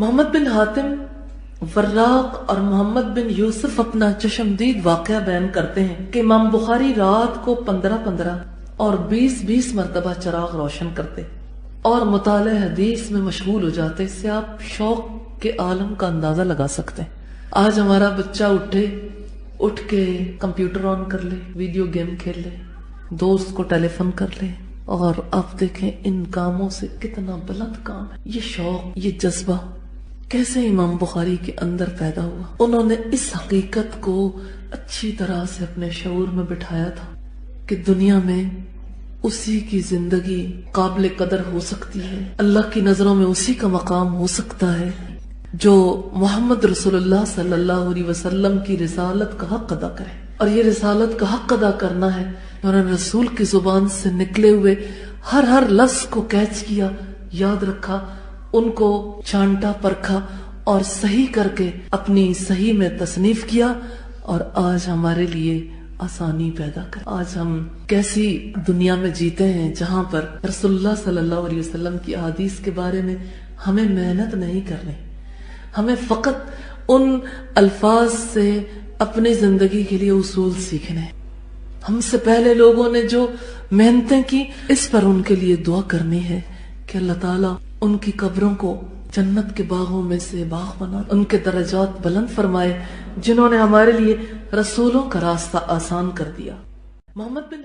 محمد بن حاتم وراق اور محمد بن یوسف اپنا چشمدید واقعہ بیان کرتے ہیں کہ امام بخاری رات کو 15 اور 20 مرتبہ چراغ روشن کرتے اور مطالعہ حدیث میں مشغول ہو جاتے. اس سے آپ شوق کے عالم کا اندازہ لگا سکتے ہیں. آج ہمارا بچہ اٹھ کے کمپیوٹر آن کر لے، ویڈیو گیم کھیل لے، دوست کو ٹیلی فون کر لے، اور اب دیکھیں ان کاموں سے کتنا بلند کام ہے. یہ شوق، یہ جذبہ کیسے امام بخاری کے اندر پیدا ہوا؟ انہوں نے اس حقیقت کو اچھی طرح سے اپنے شعور میں بٹھایا تھا کہ دنیا میں اسی کی زندگی قابل قدر ہو سکتی ہے، اللہ کی نظروں میں اسی کا مقام ہو سکتا ہے جو محمد رسول اللہ صلی اللہ علیہ وسلم کی رسالت کا حق ادا کرے. اور یہ رسالت کا حق ادا کرنا ہے، انہوں نے رسول کی زبان سے نکلے ہوئے ہر لفظ کو کیچ کیا، یاد رکھا، ان کو چھانٹا پرکھا اور صحیح کر کے اپنی صحیح میں تصنیف کیا، اور آج ہمارے لیے آسانی پیدا کر. آج ہم کیسی دنیا میں جیتے ہیں جہاں پر رسول اللہ صلی اللہ علیہ وسلم کی احادیث کے بارے میں ہمیں محنت نہیں کرنی، ہمیں فقط ان الفاظ سے اپنی زندگی کے لیے اصول سیکھنے. ہم سے پہلے لوگوں نے جو محنتیں کی، اس پر ان کے لیے دعا کرنی ہے کہ اللہ تعالیٰ ان کی قبروں کو جنت کے باغوں میں سے باغ بنا، ان کے درجات بلند فرمائے، جنہوں نے ہمارے لیے رسولوں کا راستہ آسان کر دیا. محمد بن